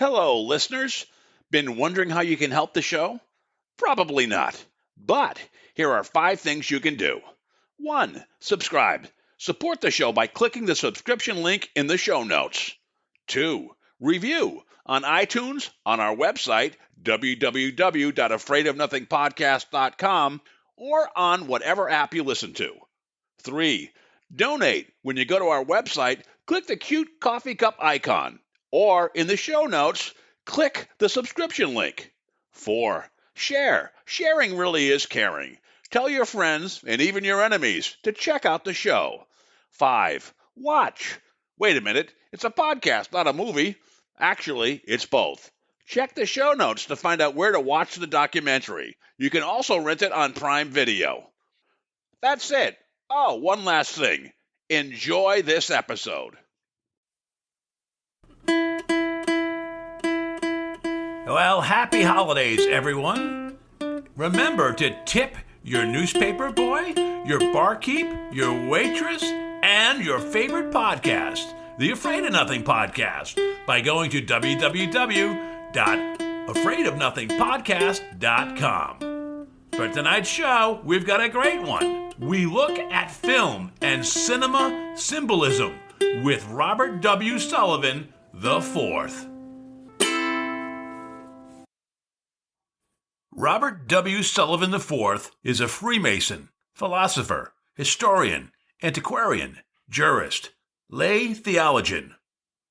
Hello, listeners. Been wondering how you can help the show? Probably not. But here are 5 things you can do. 1. Subscribe. Support the show by clicking the subscription link in the show notes. 2. Review on iTunes, on our website, www.afraidofnothingpodcast.com, or on whatever app you listen to. 3. Donate. When you go to our website, click the cute coffee cup icon. Or in the show notes, click the subscription link. 4. Share. Sharing really is caring. Tell your friends and even your enemies to check out the show. 5. Watch. Wait a minute, it's a podcast, not a movie. Actually, it's both. Check the show notes to find out where to watch the documentary. You can also rent it on Prime Video. That's it. Oh, one last thing. Enjoy this episode. Well, happy holidays, everyone. Remember to tip your newspaper boy, your barkeep, your waitress, and your favorite podcast, the Afraid of Nothing podcast, by going to www.afraidofnothingpodcast.com. For tonight's show, we've got a great one. We look at film and cinema symbolism with Robert W. Sullivan IV. Robert W. Sullivan IV is a Freemason, philosopher, historian, antiquarian, jurist, lay theologian,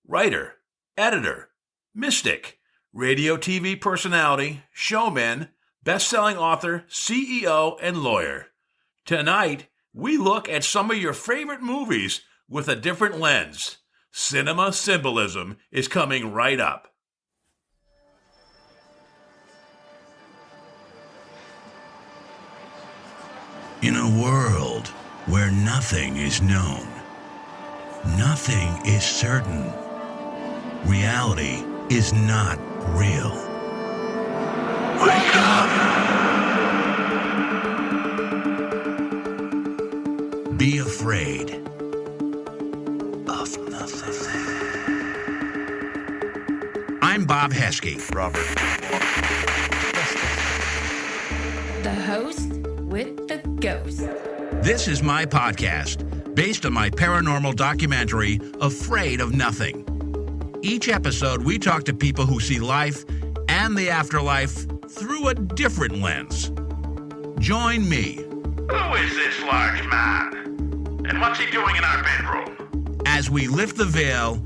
writer, editor, mystic, radio TV personality, showman, best-selling author, CEO, and lawyer. Tonight, we look at some of your favorite movies with a different lens. Cinema symbolism is coming right up. In a world where nothing is known, nothing is certain, reality is not real. Wake up! Be afraid of nothing. I'm Bob Heskey. Robert. The host with the ghost. This is my podcast, based on my paranormal documentary, Afraid of Nothing. Each episode, we talk to people who see life and the afterlife through a different lens. Join me. Who is this large man? And what's he doing in our bedroom? As we lift the veil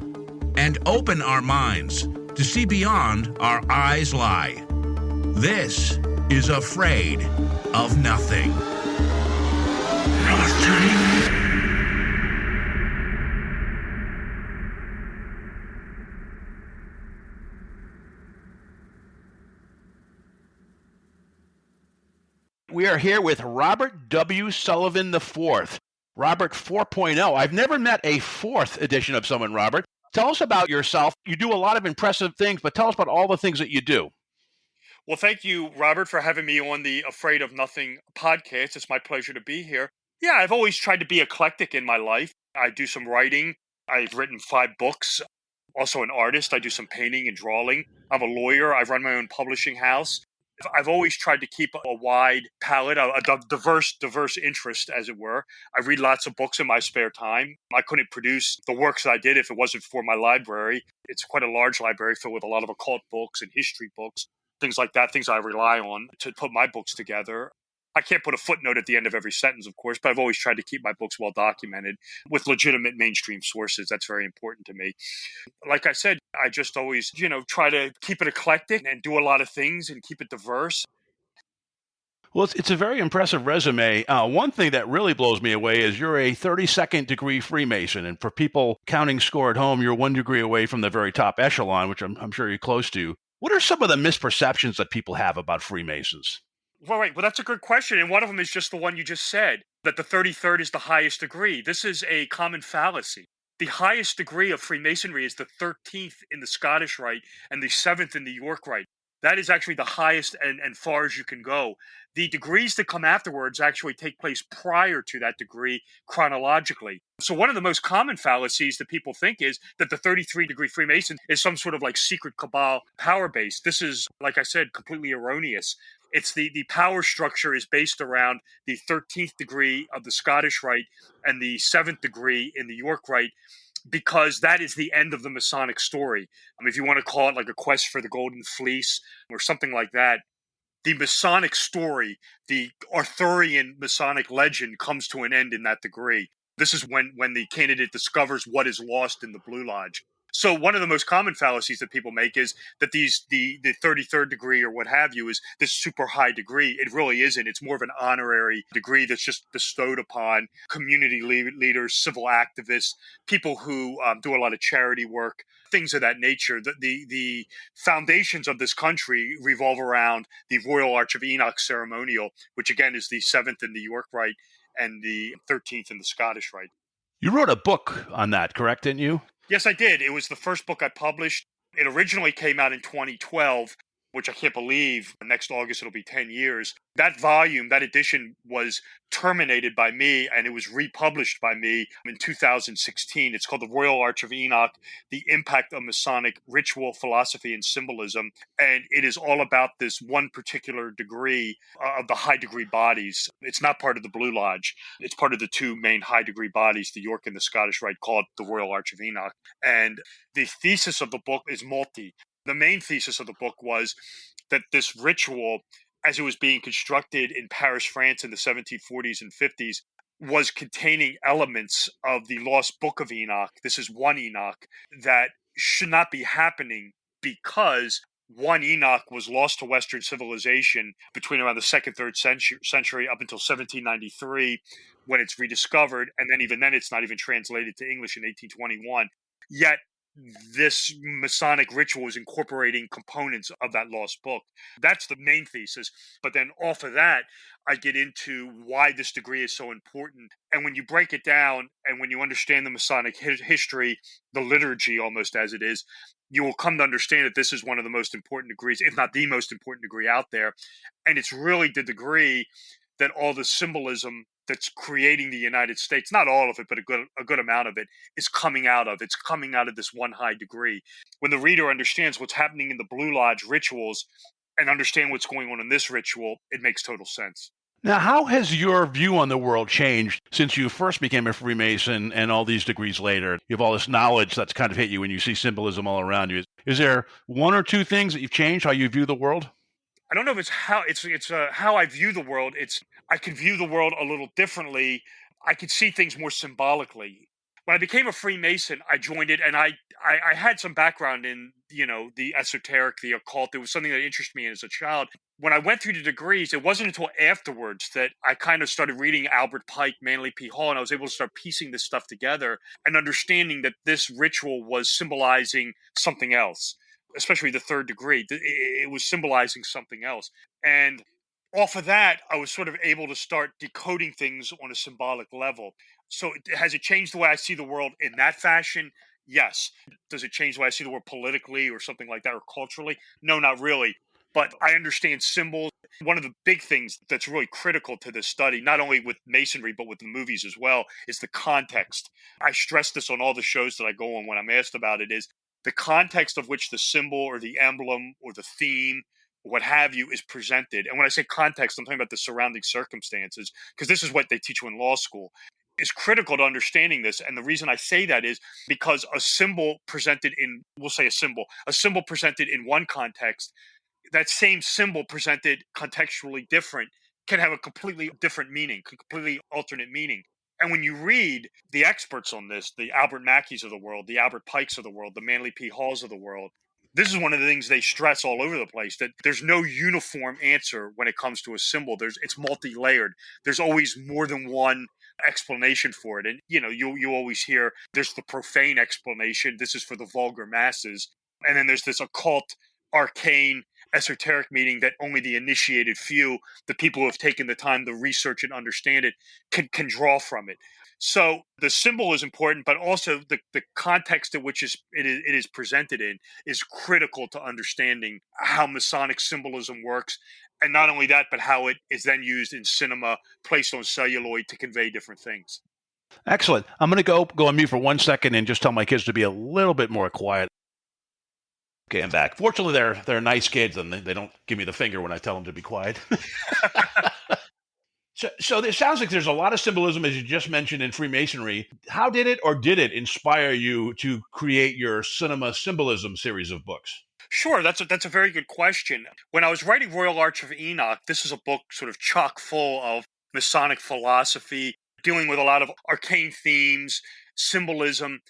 and open our minds to see beyond our eyes lie. This is Afraid of Nothing. We are here with Robert W. Sullivan IV, Robert 4.0. I've never met a 4th edition of someone, Robert. Tell us about yourself. You do a lot of impressive things, but tell us about all the things that you do. Well, thank you, Robert, for having me on the Afraid of Nothing podcast. It's my pleasure to be here. Yeah, I've always tried to be eclectic in my life. I do some writing. I've written 5 books. Also an artist. I do some painting and drawing. I'm a lawyer. I run my own publishing house. I've always tried to keep a wide palette, a diverse interest, as it were. I read lots of books in my spare time. I couldn't produce the works that I did if it wasn't for my library. It's quite a large library filled with a lot of occult books and history books, things like that, things I rely on to put my books together. I can't put a footnote at the end of every sentence, of course, but I've always tried to keep my books well documented with legitimate mainstream sources. That's very important to me. Like I said, I just always, try to keep it eclectic and do a lot of things and keep it diverse. Well, it's a very impressive resume. One thing that really blows me away is you're a 32nd degree Freemason. And for people counting score at home, you're 1 degree away from the very top echelon, which I'm sure you're close to. What are some of the misperceptions that people have about Freemasons? Well, right. Well, that's a good question. And one of them is just the one you just said, that the 33rd is the highest degree. This is a common fallacy. The highest degree of Freemasonry is the 13th in the Scottish Rite and the 7th in the York Rite. That is actually the highest and far as you can go. The degrees that come afterwards actually take place prior to that degree chronologically. So one of the most common fallacies that people think is that the 33-degree Freemason is some sort of like secret cabal power base. This is, like I said, completely erroneous. It's the power structure is based around the 13th degree of the Scottish Rite and the 7th degree in the York Rite, because that is the end of the Masonic story. If you want to call it like a quest for the Golden Fleece or something like that, the Masonic story, the Arthurian Masonic legend comes to an end in that degree. This is when the candidate discovers what is lost in the Blue Lodge. So one of the most common fallacies that people make is that the 33rd degree or what have you is this super high degree. It really isn't. It's more of an honorary degree that's just bestowed upon community leaders, civil activists, people who do a lot of charity work, things of that nature. The foundations of this country revolve around the Royal Arch of Enoch ceremonial, which again is the 7th in the York Rite and the 13th in the Scottish Rite. You wrote a book on that, correct, didn't you? Yes, I did. It was the first book I published. It originally came out in 2012, which I can't believe. Next August, it'll be 10 years. That volume, that edition was terminated by me, and it was republished by me in 2016. It's called The Royal Arch of Enoch, The Impact of Masonic Ritual, Philosophy, and Symbolism. And it is all about this one particular degree of the high degree bodies. It's not part of the Blue Lodge. It's part of the two main high degree bodies, the York and the Scottish Rite, called the Royal Arch of Enoch. And the thesis of the book is multi. The main thesis of the book was that this ritual, as it was being constructed in Paris, France in the 1740s and 50s, was containing elements of the lost book of Enoch. This is one Enoch that should not be happening because one Enoch was lost to Western civilization between around the 2nd, 3rd century up until 1793 when it's rediscovered. And then even then, it's not even translated to English in 1821. Yet this Masonic ritual is incorporating components of that lost book. That's the main thesis. But then off of that, I get into why this degree is so important. And when you break it down and when you understand the Masonic history, the liturgy almost as it is, you will come to understand that this is one of the most important degrees, if not the most important degree out there. And it's really the degree that all the symbolism that's creating the United States, not all of it, but a good amount of it, is coming out of. It's coming out of this one high degree. When the reader understands what's happening in the Blue Lodge rituals and understand what's going on in this ritual, it makes total sense. Now, how has your view on the world changed since you first became a Freemason and all these degrees later? You have all this knowledge that's kind of hit you when you see symbolism all around you. Is there one or two things that you've changed, how you view the world? I don't know if it's how I view the world. I can view the world a little differently. I could see things more symbolically. When I became a Freemason, I joined it, and I had some background in, the esoteric, the occult. It was something that interested me as a child. When I went through the degrees, it wasn't until afterwards that I kind of started reading Albert Pike, Manly P. Hall, and I was able to start piecing this stuff together and understanding that this ritual was symbolizing something else, especially the 3rd degree. It was symbolizing something else. And off of that, I was sort of able to start decoding things on a symbolic level. So has it changed the way I see the world in that fashion? Yes. Does it change the way I see the world politically or something like that, or culturally? No, not really. But I understand symbols. One of the big things that's really critical to this study, not only with Masonry, but with the movies as well, is the context. I stress this on all the shows that I go on when I'm asked about it, is the context of which the symbol or the emblem or the theme, what have you, is presented. And when I say context, I'm talking about the surrounding circumstances, because this is what they teach you in law school. Is critical to understanding this. And the reason I say that is because a symbol presented in one context, that same symbol presented contextually different can have a completely different meaning, completely alternate meaning. And when you read the experts on this, the Albert Mackeys of the world, the Albert Pikes of the world, the Manly P. Halls of the world, this is one of the things they stress all over the place, that there's no uniform answer when it comes to a symbol. It's multi-layered. There's always more than one explanation for it. And, you always hear there's the profane explanation. This is for the vulgar masses. And then there's this occult, arcane, esoteric meaning that only the initiated few, the people who have taken the time to research and understand it, can draw from it. So the symbol is important, but also the context in which it is presented in is critical to understanding how Masonic symbolism works. And not only that, but how it is then used in cinema, placed on celluloid to convey different things. Excellent. I'm going to go on mute for 1 second and just tell my kids to be a little bit more quiet. Okay, I'm back. Fortunately, they're nice kids, and they don't give me the finger when I tell them to be quiet. So it sounds like there's a lot of symbolism, as you just mentioned, in Freemasonry. How did it inspire you to create your Cinema Symbolism series of books? Sure, that's a very good question. When I was writing Royal Arch of Enoch, this is a book sort of chock full of Masonic philosophy, dealing with a lot of arcane themes, symbolism,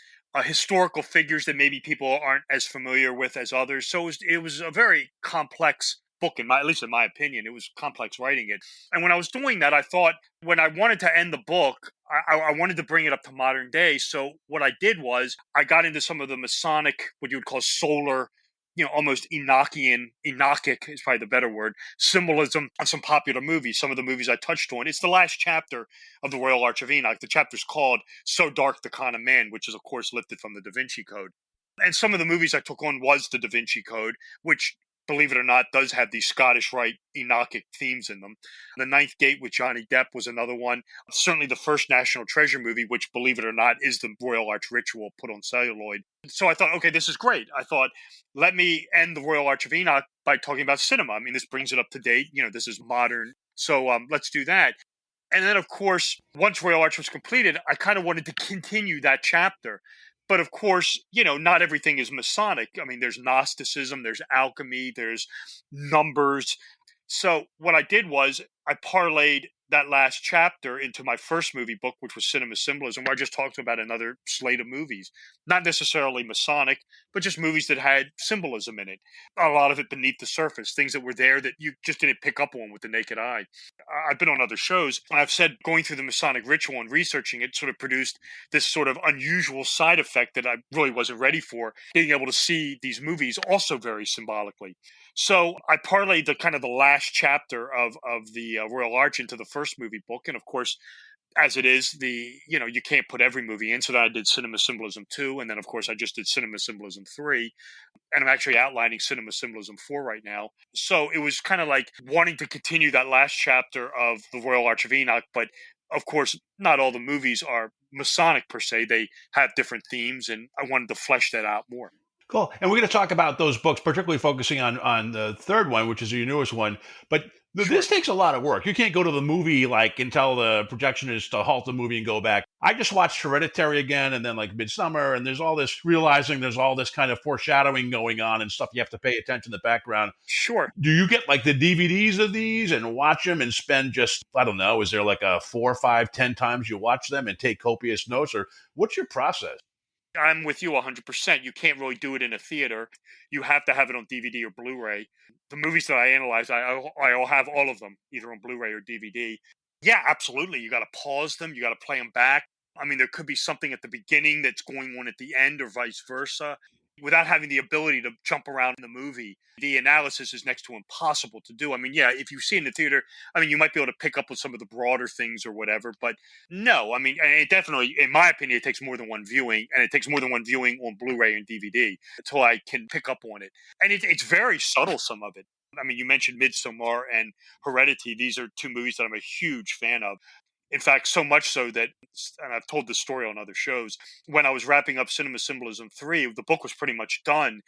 historical figures that maybe people aren't as familiar with as others. So it was a very complex book, at least in my opinion. It was complex writing it. And when I was doing that, I thought when I wanted to end the book, I wanted to bring it up to modern day. So what I did was I got into some of the Masonic, what you would call solar, almost Enochic is probably the better word, symbolism on some popular movies, some of the movies I touched on. It's the last chapter of the Royal Arch of Enoch. The chapter's called So Dark the Con of Man, which is, of course, lifted from the Da Vinci Code. And some of the movies I took on was the Da Vinci Code, which, believe it or not, does have these Scottish Rite Enochic themes in them. The Ninth Gate with Johnny Depp was another one. Certainly the first National Treasure movie, which, believe it or not, is the Royal Arch Ritual put on celluloid. So I thought, okay, this is great. I thought, let me end the Royal Arch of Enoch by talking about cinema. I mean, this brings it up to date. This is modern. So let's do that. And then, of course, once Royal Arch was completed, I kind of wanted to continue that chapter. But of course, not everything is Masonic. I mean, there's Gnosticism, there's alchemy, there's numbers. So what I did was I parlayed that last chapter into my first movie book, which was Cinema Symbolism, where I just talked about another slate of movies, not necessarily Masonic, but just movies that had symbolism in it. A lot of it beneath the surface, things that were there that you just didn't pick up on with the naked eye. I've been on other shows, and I've said going through the Masonic ritual and researching it sort of produced this sort of unusual side effect that I really wasn't ready for, being able to see these movies also very symbolically. So I parlayed the last chapter of the Royal Arch into the first movie book. And of course, as it is, you can't put every movie in. So then I did Cinema Symbolism 2. And then, of course, I just did Cinema Symbolism 3. And I'm actually outlining Cinema Symbolism 4 right now. So it was kind of like wanting to continue that last chapter of the Royal Arch of Enoch. But of course, not all the movies are Masonic per se. They have different themes. And I wanted to flesh that out more. Cool. And we're going to talk about those books, particularly focusing on the third one, which is your newest one. But this takes a lot of work. You can't go to the movie and tell the projectionist to halt the movie and go back. I just watched Hereditary again, and then Midsummer, and there's all this kind of foreshadowing going on and stuff you have to pay attention to the background. Sure. Do you get the DVDs of these and watch them and spend just, I don't know, is there a 4, 5, 10 times you watch them and take copious notes, or what's your process? I'm with you 100%. You can't really do it in a theater. You have to have it on DVD or Blu-ray. The movies that I analyze, I'll have all of them, either on Blu-ray or DVD. Yeah, absolutely. You got to pause them. You got to play them back. I mean, there could be something at the beginning that's going on at the end or vice versa. Without having the ability to jump around in the movie, the analysis is next to impossible to do. I mean, yeah, if you see in the theater, I mean, you might be able to pick up with some of the broader things or whatever, but no, I mean, it definitely, in my opinion, it takes more than one viewing, and it takes more than one viewing on Blu-ray and DVD until I can pick up on it. And it's very subtle, some of it. I mean, you mentioned Midsommar and Heredity. These are two movies that I'm a huge fan of. In fact, so much so that, and I've told this story on other shows, when I was wrapping up Cinema Symbolism 3, the book was pretty much done.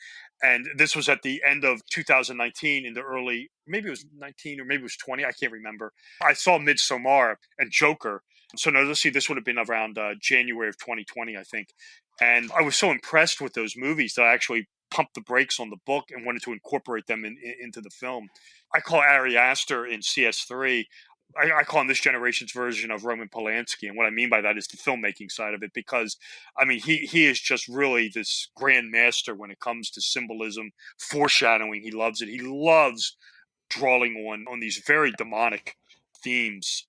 And this was at the end of 2019 in the early, maybe it was 19 or maybe it was 20, I can't remember. I saw Midsommar and Joker. So now let's see, this would have been around January of 2020, I think. And I was so impressed with those movies that I actually pumped the brakes on the book and wanted to incorporate them into the film. I call Ari Aster in CS3, I call him this generation's version of Roman Polanski. And what I mean by that is the filmmaking side of it, because, I mean, he is just really this grand master when it comes to symbolism, foreshadowing. He loves it. He loves drawing on these very demonic themes.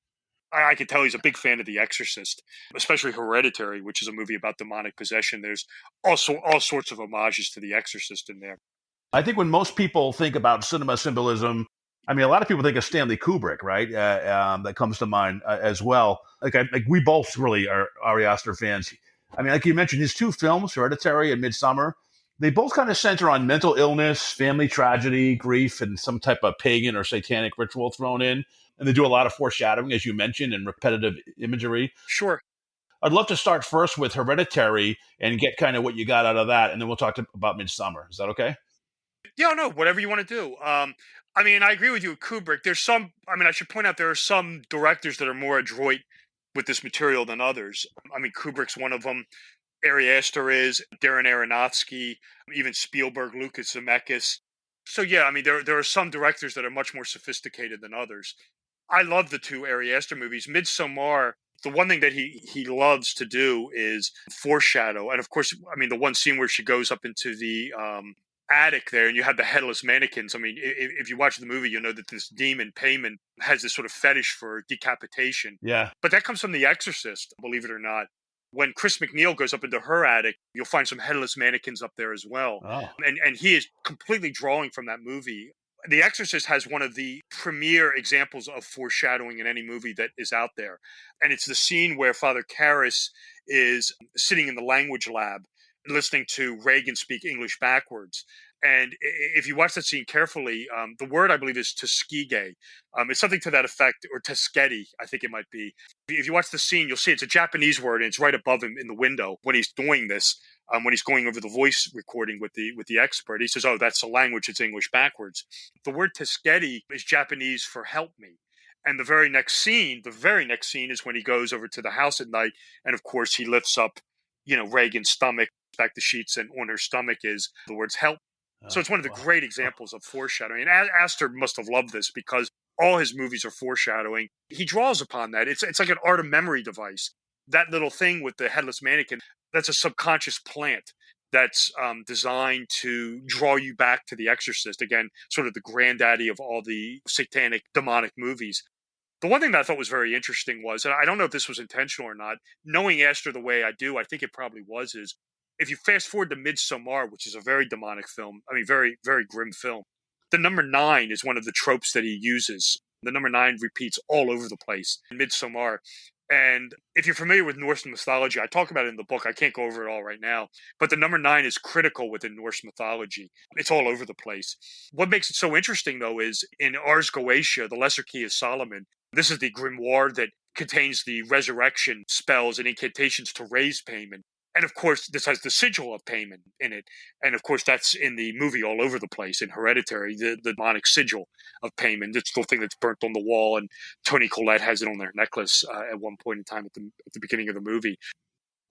I can tell he's a big fan of The Exorcist, especially Hereditary, which is a movie about demonic possession. There's also all sorts of homages to The Exorcist in there. I think when most people think about cinema symbolism, I mean, a lot of people think of Stanley Kubrick, right? That comes to mind as well. Like we both really are Ari Aster fans. I mean, like you mentioned, his two films, Hereditary and Midsummer, they both kind of center on mental illness, family tragedy, grief, and some type of pagan or satanic ritual thrown in. And they do a lot of foreshadowing, as you mentioned, and repetitive imagery. Sure. I'd love to start first with Hereditary and get kind of what you got out of that, and then we'll talk about Midsummer. Is that okay? Yeah, no, whatever you want to do. I mean, I agree with you with Kubrick. There's some, I mean, I should point out there are some directors that are more adroit with this material than others. I mean, Kubrick's one of them. Ari Aster is, Darren Aronofsky, even Spielberg, Lucas Zemeckis. So yeah, I mean, there are some directors that are much more sophisticated than others. I love the two Ari Aster movies. Midsommar, the one thing that he loves to do is foreshadow. And of course, I mean, the one scene where she goes up into the attic there and you have the headless mannequins. I mean, if you watch the movie, you'll know that this demon, Payman, has this sort of fetish for decapitation. Yeah. But that comes from The Exorcist, believe it or not. When Chris McNeil goes up into her attic, you'll find some headless mannequins up there as well. Oh. And he is completely drawing from that movie. The Exorcist has one of the premier examples of foreshadowing in any movie that is out there. And it's the scene where Father Karras is sitting in the language lab listening to Reagan speak English backwards. And if you watch that scene carefully, the word I believe is Tuskegee. It's something to that effect, or Tuskegee, I think it might be. If you watch the scene, you'll see it's a Japanese word, and it's right above him in the window when he's doing this. When he's going over the voice recording with the expert, he says, "Oh, that's the language; it's English backwards." The word Tuskegee is Japanese for "help me." And the very next scene is when he goes over to the house at night, and of course he lifts up, Reagan's stomach, back the sheets, and on her stomach is the words "help." So it's one of the great examples of foreshadowing. And Aster must have loved this because all his movies are foreshadowing. He draws upon that. It's like an art of memory device. That little thing with the headless mannequin, that's a subconscious plant that's designed to draw you back to The Exorcist. Again, sort of the granddaddy of all the satanic, demonic movies. The one thing that I thought was very interesting was, and I don't know if this was intentional or not, knowing Aster the way I do, I think it probably was, is if you fast forward to Midsommar, which is a very demonic film, I mean, very, very grim film, the number 9 is one of the tropes that he uses. The number 9 repeats all over the place in Midsommar. And if you're familiar with Norse mythology, I talk about it in the book. I can't go over it all right now. But the number 9 is critical within Norse mythology. It's all over the place. What makes it so interesting, though, is in Ars Goetia, the Lesser Key of Solomon, this is the grimoire that contains the resurrection spells and incantations to raise Payman. And of course, this has the sigil of Payman in it. And of course, that's in the movie all over the place in Hereditary, the demonic sigil of Payman. It's the thing that's burnt on the wall, and Toni Collette has it on their necklace at one point in time at the beginning of the movie.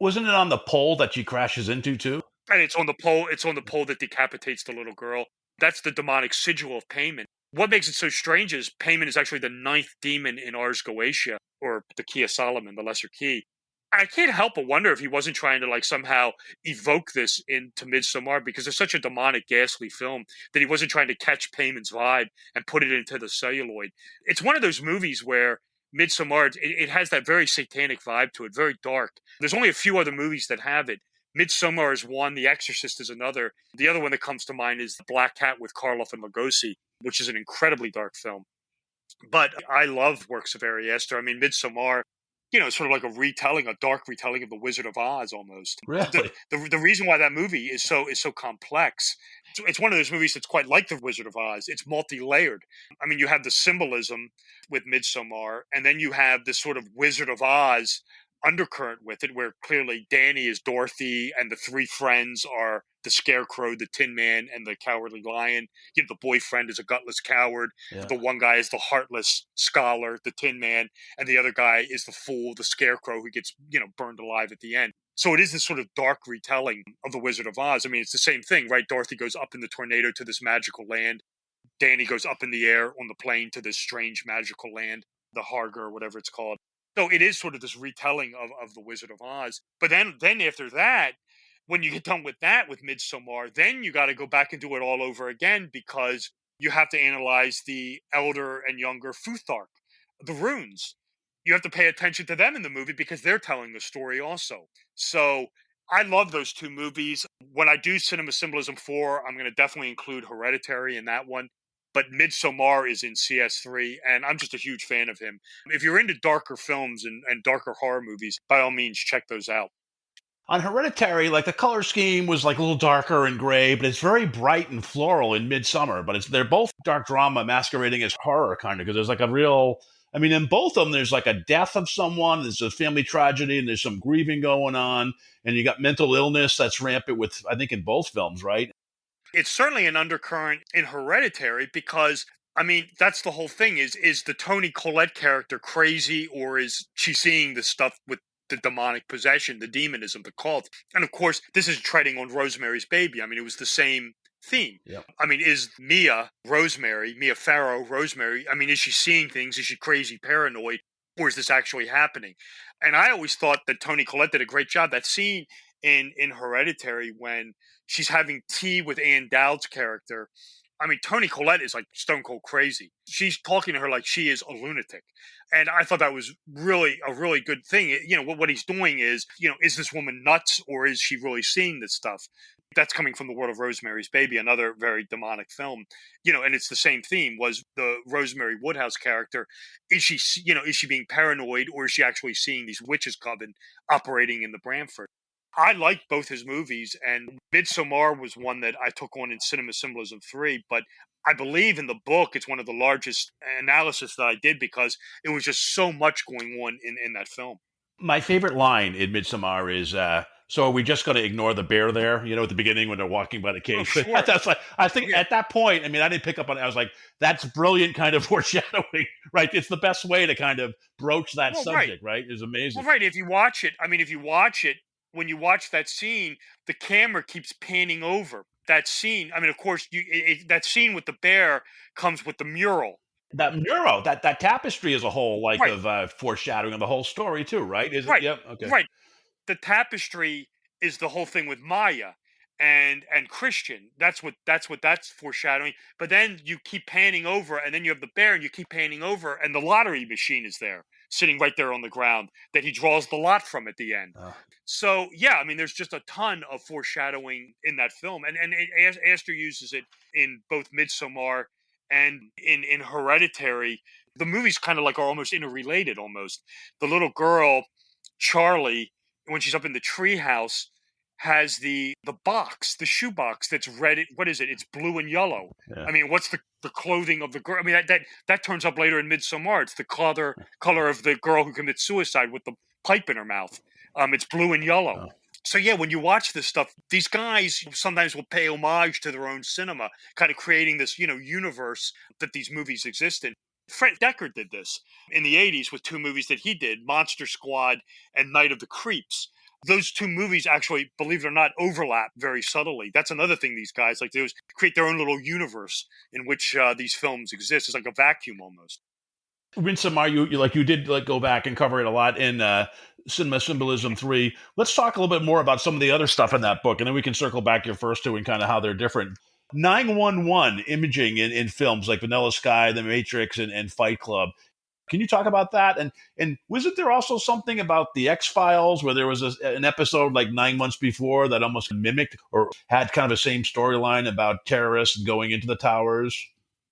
Wasn't it on the pole that she crashes into too? And it's on the pole. It's on the pole that decapitates the little girl. That's the demonic sigil of Payman. What makes it so strange is Payman is actually the 9th demon in Ars Goetia, or the Key of Solomon, the Lesser Key. I can't help but wonder if he wasn't trying to somehow evoke this into Midsommar, because it's such a demonic, ghastly film that he wasn't trying to catch Payman's vibe and put it into the celluloid. It's one of those movies where Midsommar, it has that very satanic vibe to it, very dark. There's only a few other movies that have it. Midsommar is one, The Exorcist is another. The other one that comes to mind is The Black Cat with Karloff and Lugosi, which is an incredibly dark film. But I love works of Ari Aster. I mean, Midsommar, it's sort of like a dark retelling of The Wizard of Oz almost. Really? The reason why that movie is so complex, it's one of those movies that's quite like The Wizard of Oz. It's multi-layered. I mean, you have the symbolism with Midsommar, and then you have this sort of Wizard of Oz undercurrent with it, where clearly Danny is Dorothy and the 3 friends are the Scarecrow, the Tin Man, and the Cowardly Lion. The boyfriend is a gutless coward. Yeah. The one guy is the heartless scholar, the Tin Man, and the other guy is the fool, the Scarecrow, who gets burned alive at the end. So it is this sort of dark retelling of The Wizard of Oz. I mean, it's the same thing, right? Dorothy goes up in the tornado to this magical land. Danny goes up in the air on the plane to this strange magical land, the Harger, or whatever it's called. So it is sort of this retelling of The Wizard of Oz. But then after that, when you get done with that, with Midsommar, then you got to go back and do it all over again, because you have to analyze the elder and younger Futhark, the runes. You have to pay attention to them in the movie because they're telling the story also. So I love those 2 movies. When I do Cinema Symbolism 4, I'm going to definitely include Hereditary in that one. but Midsommar is in CS3, and I'm just a huge fan of him. If you're into darker films and darker horror movies, by all means, check those out. On Hereditary, like the color scheme was like a little darker and gray, but it's very bright and floral in Midsummer. But they're both dark drama masquerading as horror, kind of, because there's like a real. I mean, in both of them, there's like a death of someone, there's a family tragedy, and there's some grieving going on, and you got mental illness that's rampant with, I think, in both films, right? It's certainly an undercurrent in Hereditary because, I mean, that's the whole thing is the Toni Collette character crazy, or is she seeing the stuff with the demonic possession, the demonism, the cult? And of course, this is treading on Rosemary's Baby. I mean, it was the same theme. Yep. I mean, is Mia Farrow, Rosemary, I mean, is she seeing things? Is she crazy, paranoid, or is this actually happening? And I always thought that Toni Collette did a great job. That scene in Hereditary when she's having tea with Ann Dowd's character, I mean, Toni Collette is like stone cold crazy. She's talking to her like she is a lunatic. And I thought that was really a really good thing. You know, what he's doing is, you know, is this woman nuts, or is she really seeing this stuff? That's coming from the world of Rosemary's Baby, another very demonic film. You know, and it's the same theme. Was the Rosemary Woodhouse character, is she being paranoid, or is she actually seeing these witches' coven operating in the Bramford? I liked both his movies, and Midsommar was one that I took on in Cinema Symbolism 3, but I believe in the book it's one of the largest analysis that I did because it was just so much going on in that film. My favorite line in Midsommar is, so are we just going to ignore the bear there? You know, at the beginning when they're walking by the cave. Oh, sure. That's like, I think at that point, I mean, I didn't pick up on it. I was like, that's brilliant kind of foreshadowing, right? It's the best way to kind of broach that subject, right? It's amazing. Well, right. If you watch it, when you watch that scene, the camera keeps panning over that scene. I mean, of course, that scene with the bear comes with the mural. That mural, that tapestry as a whole, like Right. of foreshadowing of the whole story too, right? Is Right. it? Yep. Okay. Right. The tapestry is the whole thing with Maya and Christian. That's foreshadowing. But then you keep panning over, and then you have the bear, and you keep panning over, and the lottery machine is there, sitting right there on the ground that he draws the lot from at the end. So yeah, I mean, there's just a ton of foreshadowing in that film, and Astor uses it in both Midsommar and in Hereditary. The movies kind of like are almost interrelated. Almost the little girl Charlie, when she's up in the treehouse, has the box, the shoe box that's red. What is it? It's blue and yellow. Yeah. I mean, what's the clothing of the girl? I mean, that turns up later in Midsommar. It's the color of the girl who commits suicide with the pipe in her mouth. It's blue and yellow. So yeah, when you watch this stuff, these guys sometimes will pay homage to their own cinema, kind of creating this, you know, universe that these movies exist in. Fred Decker did this in the 80s with two movies that he did, Monster Squad and Night of the Creeps. Those two movies actually, believe it or not, overlap very subtly. That's another thing these guys like to do, is create their own little universe in which these films exist. It's like a vacuum almost. Midsommar, you did go back and cover it a lot in Cinema Symbolism 3. Let's talk a little bit more about some of the other stuff in that book, and then we can circle back to your first two and kind of how they're different. 911 imaging in films like Vanilla Sky, The Matrix, and Fight Club. Can you talk about that? And wasn't there also something about the X-Files where there was an episode like 9 months before that almost mimicked or had kind of the same storyline about terrorists going into the towers?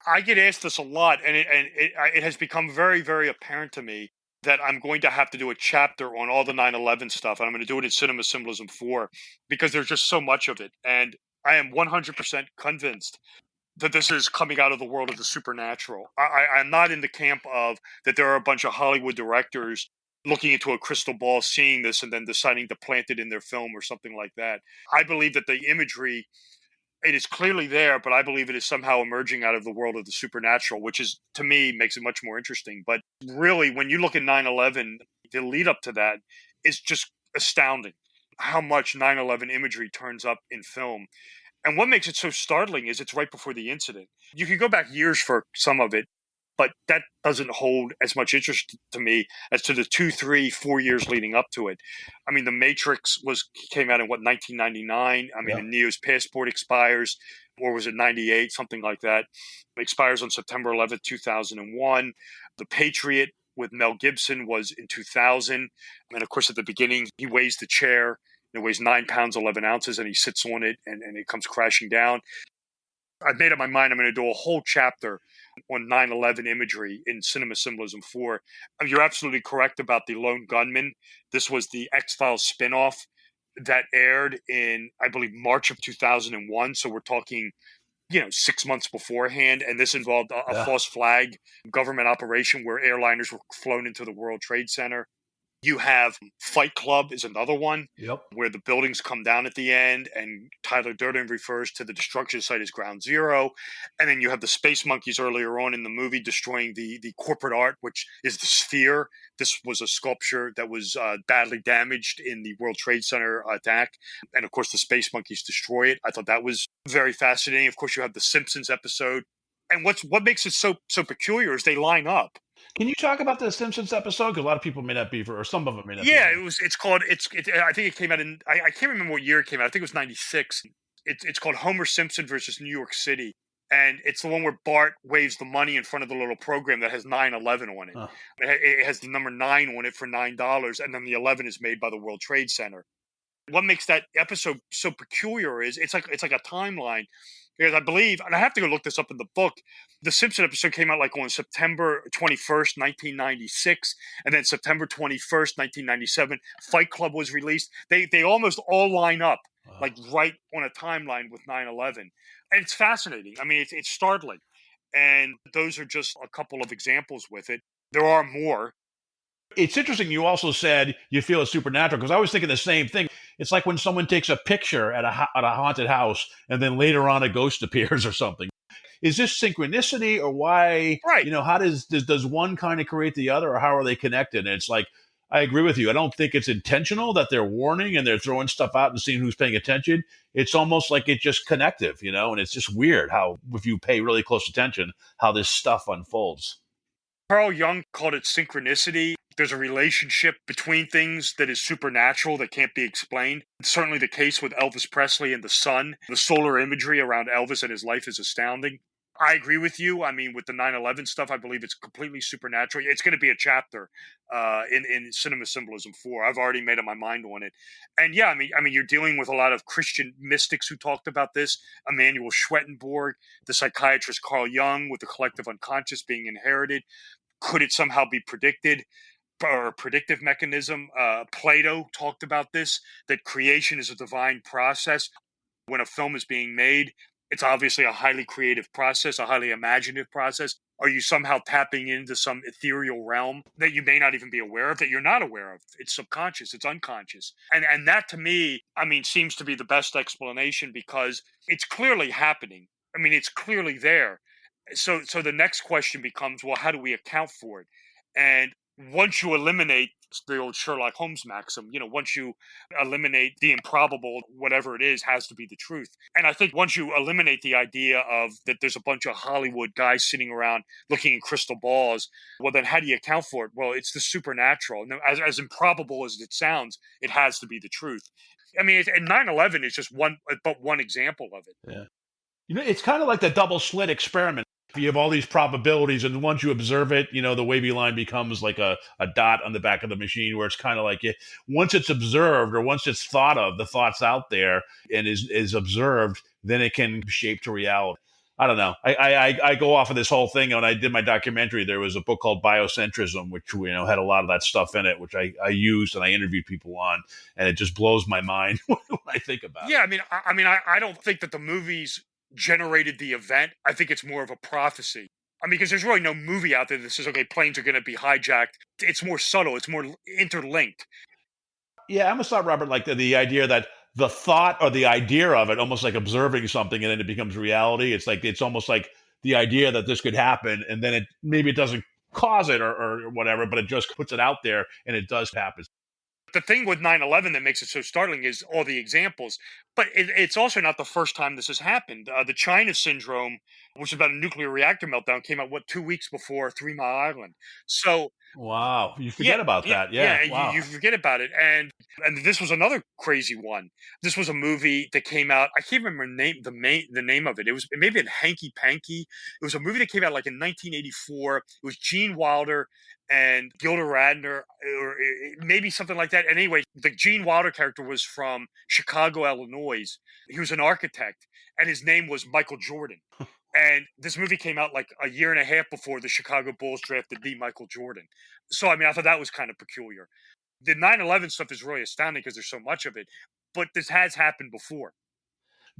I get asked this a lot, and it has become very, very apparent to me that I'm going to have to do a chapter on all the 9/11 stuff, and I'm going to do it in Cinema Symbolism 4 because there's just so much of it. And I am 100% convinced that this is coming out of the world of the supernatural. I'm not in the camp of that there are a bunch of Hollywood directors looking into a crystal ball, seeing this, and then deciding to plant it in their film or something like that. I believe that the imagery, it is clearly there, but I believe it is somehow emerging out of the world of the supernatural, which is, to me, makes it much more interesting. But really, when you look at 9/11, the lead up to that is just astounding how much 9/11 imagery turns up in film. And what makes it so startling is it's right before the incident. You can go back years for some of it, but that doesn't hold as much interest to me as to the 2, 3, 4 years leading up to it. I mean, The Matrix came out in 1999. I mean, Neo's passport expires, or was it 98, something like that. It expires on September 11th, 2001. The Patriot with Mel Gibson was in 2000. And of course, at the beginning, he weighs the chair. It weighs 9 pounds, 11 ounces, and he sits on it, and it comes crashing down. I've made up my mind I'm going to do a whole chapter on 9/11 imagery in Cinema Symbolism 4. You're absolutely correct about the lone gunman. This was the X-Files spinoff that aired in, I believe, March of 2001. So we're talking, 6 months beforehand. And this involved a false flag government operation where airliners were flown into the World Trade Center. You have Fight Club is another one where the buildings come down at the end and Tyler Durden refers to the destruction site as ground zero. And then you have the space monkeys earlier on in the movie destroying the corporate art, which is the Sphere. This was a sculpture that was badly damaged in the World Trade Center attack. And of course, the space monkeys destroy it. I thought that was very fascinating. Of course, you have the Simpsons episode. And what makes it so peculiar is they line up. Can you talk about the Simpsons episode? Because a lot of people may not be, or some of them may not be. Yeah, it's called, I think it came out in, I can't remember what year it came out. I think it was 96. It's called Homer Simpson versus New York City. And it's the one where Bart waves the money in front of the little program that has 9/11 on it. It has the number 9 on it for $9. And then the 11 is made by the World Trade Center. What makes that episode so peculiar is it's like a timeline. Because I believe, and I have to go look this up in the book, the Simpson episode came out like on September 21st, 1996, and then September 21st, 1997, Fight Club was released. They almost all line up, like right on a timeline with 9/11. And it's fascinating. I mean, it's startling. And those are just a couple of examples with it. There are more. It's interesting. You also said you feel it's supernatural, because I was thinking the same thing. It's like when someone takes a picture at a haunted house and then later on a ghost appears or something. Is this synchronicity, or why? Right. How does one kind of create the other, or how are they connected? And it's like, I agree with you. I don't think it's intentional that they're warning and they're throwing stuff out and seeing who's paying attention. It's almost like it's just connective, and it's just weird how, if you pay really close attention, how this stuff unfolds. Carl Jung called it synchronicity. There's a relationship between things that is supernatural that can't be explained. It's certainly the case with Elvis Presley and the sun. The solar imagery around Elvis and his life is astounding. I agree with you. I mean, with the 9/11 stuff, I believe it's completely supernatural. It's going to be a chapter in Cinema Symbolism 4. I've already made up my mind on it. And yeah, I mean, you're dealing with a lot of Christian mystics who talked about this. Emanuel Swedenborg, the psychiatrist Carl Jung, with the collective unconscious being inherited. Could it somehow be predicted? Or a predictive mechanism. Plato talked about this, that creation is a divine process. When a film is being made, it's obviously a highly creative process, a highly imaginative process. Are you somehow tapping into some ethereal realm that you may not even be aware of, that you're not aware of? It's subconscious, it's unconscious. And that to me, seems to be the best explanation, because it's clearly happening. It's clearly there. So the next question becomes, well, how do we account for it? And once you eliminate the old Sherlock Holmes maxim, once you eliminate the improbable, whatever it is has to be the truth. And I think once you eliminate the idea of that there's a bunch of Hollywood guys sitting around looking in crystal balls, well, then how do you account for it? Well, it's the supernatural. Now, as improbable as it sounds, it has to be the truth. And 9/11 is just one example of it. Yeah. It's kind of like the double slit experiment. You have all these probabilities, and once you observe it, the wavy line becomes like a dot on the back of the machine, where it's kind of like once it's observed, or once it's thought of, the thought's out there and is observed, then it can shape to reality. I don't know. I go off of this whole thing. When I did my documentary, there was a book called Biocentrism, which had a lot of that stuff in it, which I used and I interviewed people on, and it just blows my mind when I think about it. Yeah, I don't think that the movies generated the event. I think it's more of a prophecy. Because there's really no movie out there that says, okay, planes are going to be hijacked. It's more subtle. It's more interlinked. Yeah, I almost thought, Robert, like the idea that the thought or the idea of it, almost like observing something and then it becomes reality. It's almost like the idea that this could happen, and then maybe it doesn't cause it or whatever, but it just puts it out there and it does happen. The thing with 9/11 that makes it so startling is all the examples. But it's also not the first time this has happened. The China syndrome which is about a nuclear reactor meltdown, came out, 2 weeks before 3 Mile Island. So, Wow. You yeah, forget about yeah, that. yeah, Yeah. and you Wow. forget about it, and this was another crazy one. This was a movie that came out. I can't remember the name of it. It may have been Hanky Panky. It was a movie that came out like in 1984. It was Gene Wilder and Gilda Radner, or maybe something like that. And anyway, the Gene Wilder character was from Chicago, Illinois. He was an architect, and his name was Michael Jordan. And this movie came out like a year and a half before the Chicago Bulls drafted the Michael Jordan. So, I mean, I thought that was kind of peculiar. The 9/11 stuff is really astounding because there's so much of it, but this has happened before.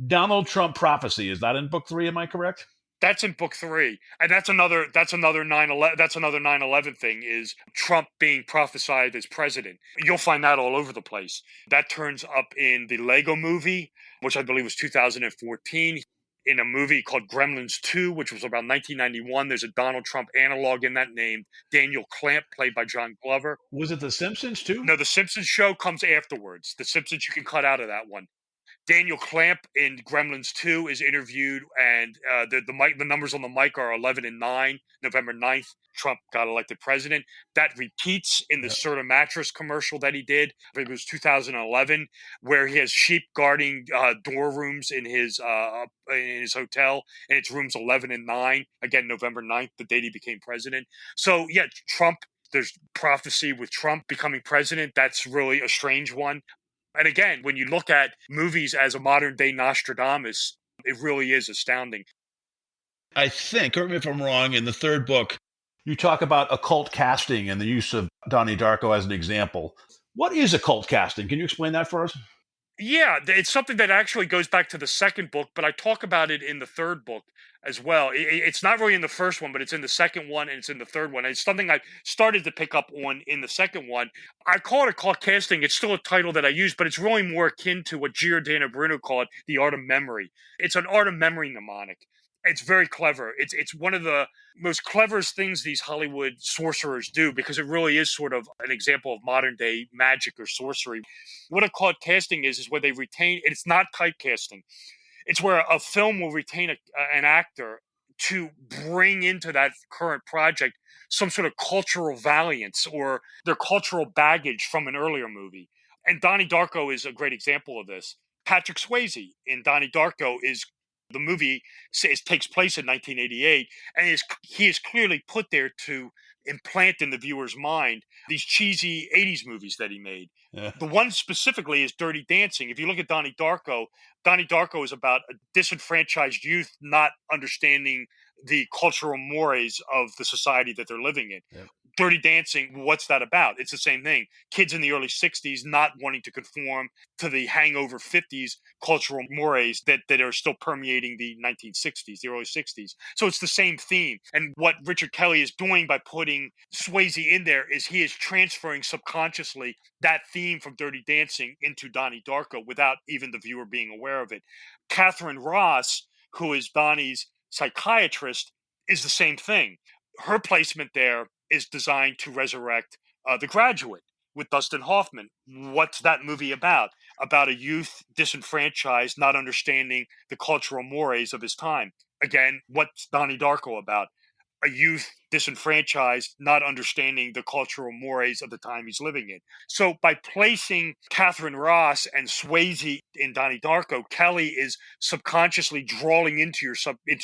Donald Trump prophecy. Is that in book 3? Am I correct? That's in book 3, and that's another 9/11. That's another 9/11 thing, is Trump being prophesied as president. You'll find that all over the place. That turns up in the Lego movie, which I believe was 2014. In a movie called Gremlins 2, which was about 1991. There's a Donald Trump analog in that named Daniel Clamp, played by John Glover. Was it The Simpsons too? No, The Simpsons show comes afterwards. The Simpsons you can cut out of that one. Daniel Clamp in Gremlins 2 is interviewed, and the numbers on the mic are 11 and 9. November 9th, Trump got elected president. That repeats in the Serta mattress commercial that he did. I think it was 2011, where he has sheep guarding door rooms in his hotel, and it's rooms 11 and 9. Again, November 9th, the date he became president. So, yeah, Trump, there's prophecy with Trump becoming president. That's really a strange one. And again, when you look at movies as a modern-day Nostradamus, it really is astounding. I think, correct me if I'm wrong, in the 3rd book, you talk about occult casting and the use of Donnie Darko as an example. What is occult casting? Can you explain that for us? Yeah, it's something that actually goes back to the 2nd book, but I talk about it in the 3rd book as well. It's not really in the 1st one, but it's in the 2nd one, and it's in the 3rd one. And it's something I started to pick up on in the 2nd one. I call it occult casting. It's still a title that I use, but it's really more akin to what Giordano Bruno called the art of memory. It's an art of memory mnemonic. It's very clever. It's one of the most cleverest things these Hollywood sorcerers do, because it really is sort of an example of modern day magic or sorcery. What occult casting is where they retain, it's not typecasting. It's where a film will retain an actor to bring into that current project some sort of cultural valiance or their cultural baggage from an earlier movie. And Donnie Darko is a great example of this. Patrick Swayze in Donnie Darko is the movie takes place in 1988, and he is clearly put there to implant in the viewer's mind these cheesy 80s movies that he made. Yeah. The one specifically is Dirty Dancing. If you look at Donnie Darko is about a disenfranchised youth not understanding the cultural mores of the society that they're living in. Yep. Dirty Dancing, what's that about? It's the same thing. Kids in the early 60s not wanting to conform to the hangover 50s cultural mores that are still permeating the 1960s, the early 60s. So it's the same theme. And what Richard Kelly is doing by putting Swayze in there is he is transferring subconsciously that theme from Dirty Dancing into Donnie Darko without even the viewer being aware of it. Catherine Ross, who is Donnie's psychiatrist, is the same thing. Her placement there is designed to resurrect The Graduate with Dustin Hoffman. What's that movie about? About a youth disenfranchised, not understanding the cultural mores of his time. Again, what's Donnie Darko about? A youth disenfranchised, not understanding the cultural mores of the time he's living in. So by placing Catherine Ross and Swayze in Donnie Darko, Kelly is subconsciously drawing into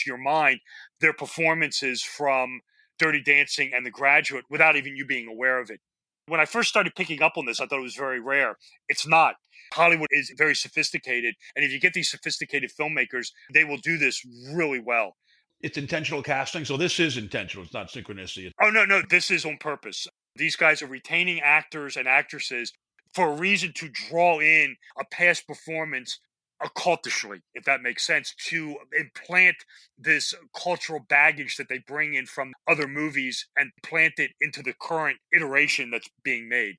your mind their performances from Dirty Dancing and The Graduate without even you being aware of it. When I first started picking up on this, I thought it was very rare. It's not. Hollywood is very sophisticated, and if you get these sophisticated filmmakers, they will do this really well. It's intentional casting, so this is intentional. It's not synchronicity. Oh, no, this is on purpose. These guys are retaining actors and actresses for a reason to draw in a past performance occultishly, if that makes sense, to implant this cultural baggage that they bring in from other movies and plant it into the current iteration that's being made.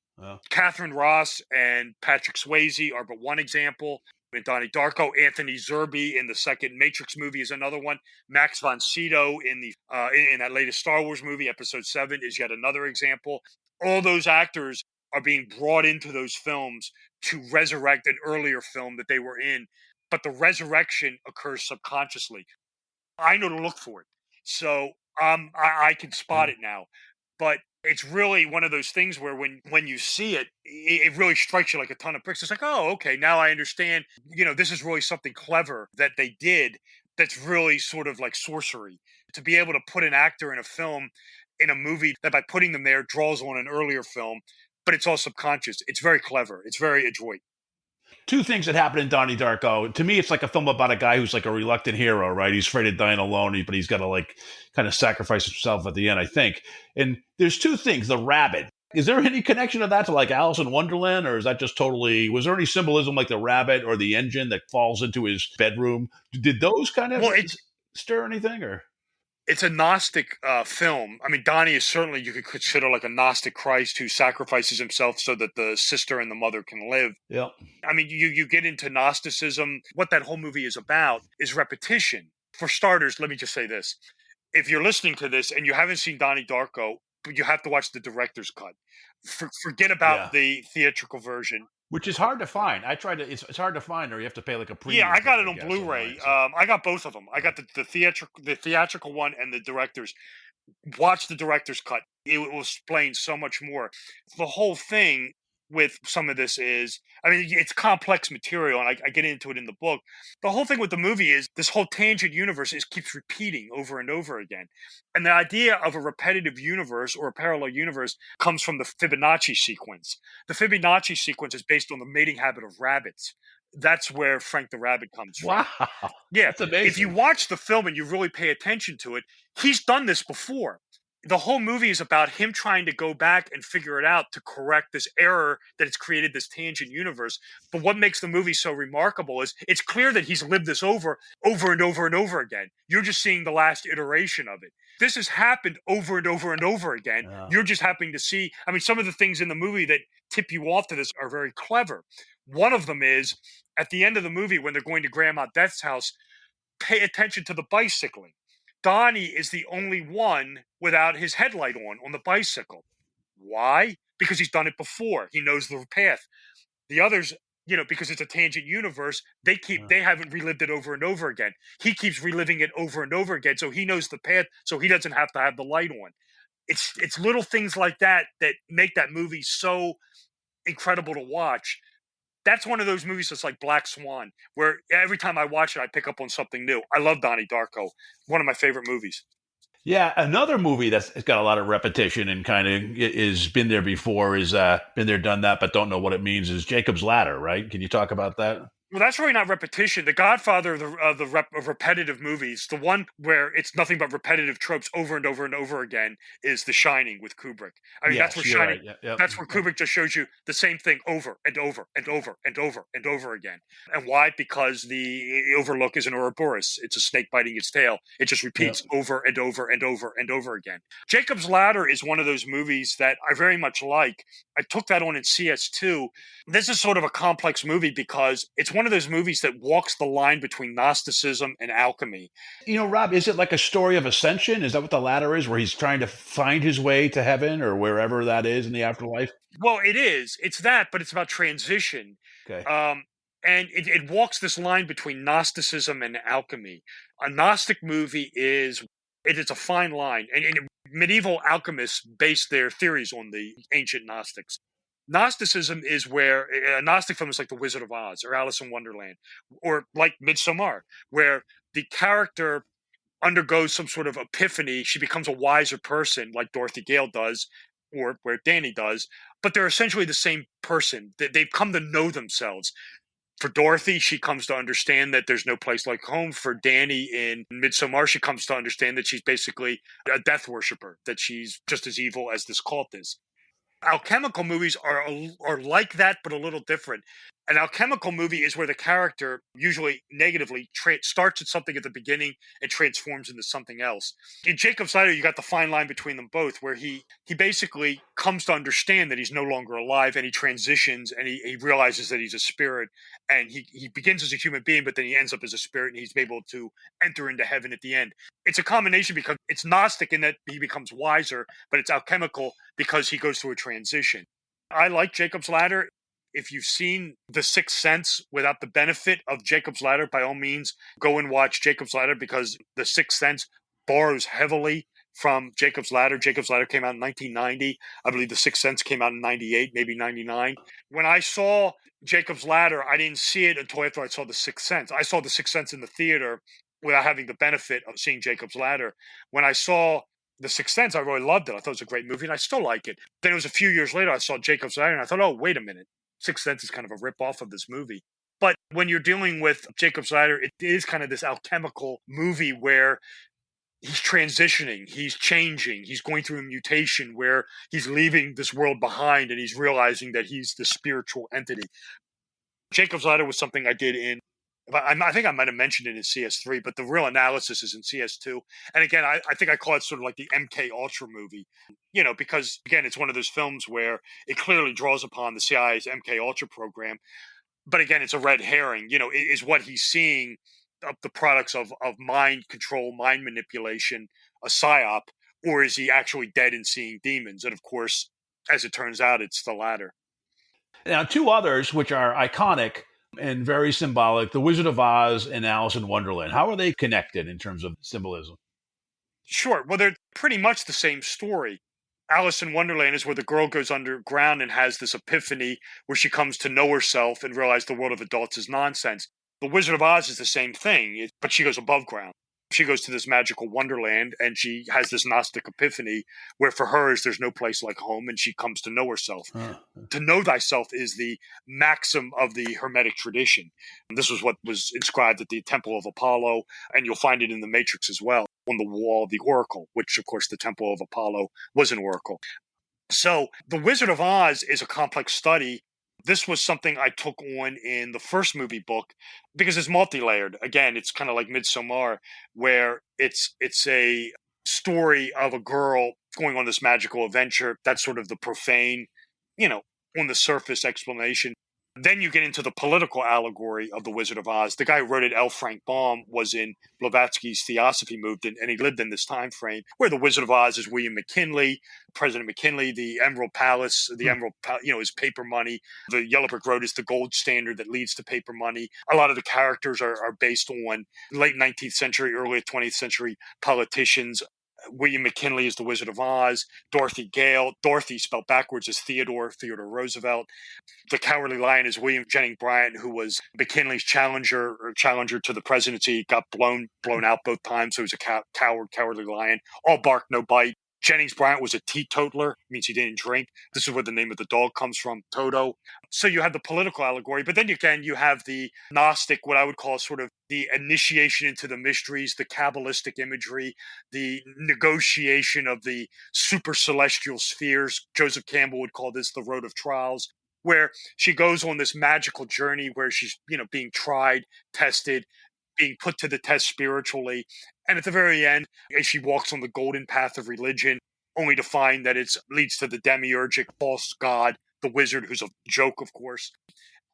Catherine Ross and Patrick Swayze are but one example. In Donnie Darko, Anthony Zerbe in the second Matrix movie is another one. Max von Sydow in that latest Star Wars movie, Episode 7, is yet another example. All those actors are being brought into those films to resurrect an earlier film that they were in, but the resurrection occurs subconsciously. I know to look for it. So I can spot it now. But it's really one of those things where when you see it, it really strikes you like a ton of bricks. It's like, oh, okay, now I understand. This is really something clever that they did that's really sort of like sorcery. To be able to put an actor in a film, in a movie, that by putting them there draws on an earlier film, but it's all subconscious. It's very clever. It's very adroit. Two things that happen in Donnie Darko. To me, it's like a film about a guy who's like a reluctant hero, right? He's afraid of dying alone, but he's got to like kind of sacrifice himself at the end, I think. And there's two things. The rabbit. Is there any connection to that to like Alice in Wonderland, or is that just totally, was there any symbolism like the rabbit or the engine that falls into his bedroom? Did those kind of stir anything, or? It's a Gnostic film. I mean, Donnie is certainly, you could consider like a Gnostic Christ who sacrifices himself so that the sister and the mother can live. Yeah. I mean, you get into Gnosticism. What that whole movie is about is repetition. For starters, let me just say this. If you're listening to this and you haven't seen Donnie Darko, you have to watch the director's cut. Forget about the theatrical version. Which is hard to find. I tried to. It's hard to find, or you have to pay like a premium. Yeah, I got it on Blu-ray. I got both of them. I got the theatrical one and the director's. Watch the director's cut. It will explain so much more. The whole thing with some of this is, I mean, it's complex material, and I get into it in the book. The whole thing with the movie is this whole tangent universe keeps repeating over and over again. And the idea of a repetitive universe or a parallel universe comes from the Fibonacci sequence. The Fibonacci sequence is based on the mating habit of rabbits. That's where Frank the Rabbit comes from. Wow. Yeah. That's amazing. If you watch the film and you really pay attention to it, he's done this before. The whole movie is about him trying to go back and figure it out to correct this error that has created this tangent universe. But what makes the movie so remarkable is it's clear that he's lived this over and over and over again. You're just seeing the last iteration of it. This has happened over and over and over again. Yeah. You're just happening to see, I mean, some of the things in the movie that tip you off to this are very clever. One of them is at the end of the movie when they're going to Grandma Death's house, pay attention to the bicycling. Donnie is the only one without his headlight on the bicycle. Why? Because he's done it before. He knows the path. The others, because it's a tangent universe, they haven't relived it over and over again. He keeps reliving it over and over again, so he knows the path, so he doesn't have to have the light on. It's little things like that make that movie so incredible to watch. That's one of those movies that's like Black Swan, where every time I watch it, I pick up on something new. I love Donnie Darko. One of my favorite movies. Yeah, another movie that's got a lot of repetition and kind of is been there before, is been there, done that, but don't know what it means, is Jacob's Ladder, right? Can you talk about that? Well, that's really not repetition. The Godfather of repetitive movies, the one where it's nothing but repetitive tropes over and over and over again, is The Shining with Kubrick. I mean, yes, that's where Shining. Right. Yep. That's where Kubrick just shows you the same thing over and over and over and over and over again. And why? Because the Overlook is an Ouroboros. It's a snake biting its tail. It just repeats over and over and over and over again. Jacob's Ladder is one of those movies that I very much like. I took that on in CS2. This is sort of a complex movie because it's one of those movies that walks the line between Gnosticism and alchemy. Rob, is it like a story of ascension? Is that what the ladder is, where he's trying to find his way to heaven or wherever that is in the afterlife? Well, it is. It's that, but it's about transition. Okay. And it walks this line between Gnosticism and alchemy. A Gnostic movie is a fine line. And medieval alchemists based their theories on the ancient Gnostics. Gnosticism is where a Gnostic film is like The Wizard of Oz or Alice in Wonderland or like Midsommar, where the character undergoes some sort of epiphany. She becomes a wiser person like Dorothy Gale does or where Danny does, but they're essentially the same person. They've come to know themselves. For Dorothy, she comes to understand that there's no place like home. For Danny in Midsommar, she comes to understand that she's basically a death worshiper, that she's just as evil as this cult is. Alchemical movies are like that, but a little different. An alchemical movie is where the character, usually negatively, starts at something at the beginning and transforms into something else. In Jacob's Ladder, you got the fine line between them both, where he basically comes to understand that he's no longer alive, and he transitions, and he realizes that he's a spirit, and he begins as a human being, but then he ends up as a spirit, and he's able to enter into heaven at the end. It's a combination because it's Gnostic in that he becomes wiser, but it's alchemical because he goes through a transition. I like Jacob's Ladder. If you've seen The Sixth Sense without the benefit of Jacob's Ladder, by all means, go and watch Jacob's Ladder, because The Sixth Sense borrows heavily from Jacob's Ladder. Jacob's Ladder came out in 1990. I believe The Sixth Sense came out in 98, maybe 99. When I saw Jacob's Ladder, I didn't see it until after I saw The Sixth Sense. I saw The Sixth Sense in the theater without having the benefit of seeing Jacob's Ladder. When I saw The Sixth Sense, I really loved it. I thought it was a great movie, and I still like it. Then it was a few years later, I saw Jacob's Ladder, and I thought, oh, wait a minute. Sixth Sense is kind of a rip-off of this movie. But when you're dealing with Jacob's Ladder, it is kind of this alchemical movie where he's transitioning, he's changing, he's going through a mutation where he's leaving this world behind and he's realizing that he's the spiritual entity. Jacob's Ladder was something I did I think I might have mentioned it in CS3, but the real analysis is in CS2. And again, I think I call it sort of like the MK Ultra movie, because again, it's one of those films where it clearly draws upon the CIA's MK Ultra program. But again, it's a red herring, is what he's seeing the products of mind control, mind manipulation, a psyop, or is he actually dead and seeing demons? And of course, as it turns out, it's the latter. Now, two others, which are iconic and very symbolic, The Wizard of Oz and Alice in Wonderland. How are they connected in terms of symbolism? Sure. Well, they're pretty much the same story. Alice in Wonderland is where the girl goes underground and has this epiphany where she comes to know herself and realize the world of adults is nonsense. The Wizard of Oz is the same thing, but she goes above ground. She goes to this magical wonderland and she has this Gnostic epiphany where for her there's no place like home, and she comes to know herself. To know thyself is the maxim of the Hermetic tradition. And this was what was inscribed at the Temple of Apollo, and you'll find it in the Matrix as well, on the wall of the Oracle, which of course the Temple of Apollo was an oracle. So the Wizard of Oz is a complex study. This was something I took on in the first movie book because it's multi-layered. Again, it's kind of like Midsommar, where it's a story of a girl going on this magical adventure. That's sort of the profane, on the surface explanation. Then you get into the political allegory of the Wizard of Oz. The guy who wrote it, L. Frank Baum, was in Blavatsky's Theosophy movement, and he lived in this time frame where the Wizard of Oz is William McKinley, President McKinley, the Emerald Palace, is paper money. The Yellow Brick Road is the gold standard that leads to paper money. A lot of the characters are based on late 19th century, early 20th century politicians. William McKinley is the Wizard of Oz. Dorothy Gale, Dorothy spelled backwards, is Theodore Roosevelt. The Cowardly Lion is William Jennings Bryan, who was McKinley's challenger to the presidency. Got blown out both times, so he was a cowardly lion. All bark, no bite. Jennings Bryan was a teetotaler, means he didn't drink. This is where the name of the dog comes from, Toto. So you have the political allegory, but then you have the Gnostic, what I would call sort of the initiation into the mysteries, the Kabbalistic imagery, the negotiation of the super celestial spheres. Joseph Campbell would call this the Road of Trials, where she goes on this magical journey where she's, being tried, tested, being put to the test spiritually. And at the very end, as she walks on the golden path of religion, only to find that it leads to the demiurgic false god, the wizard, who's a joke, of course.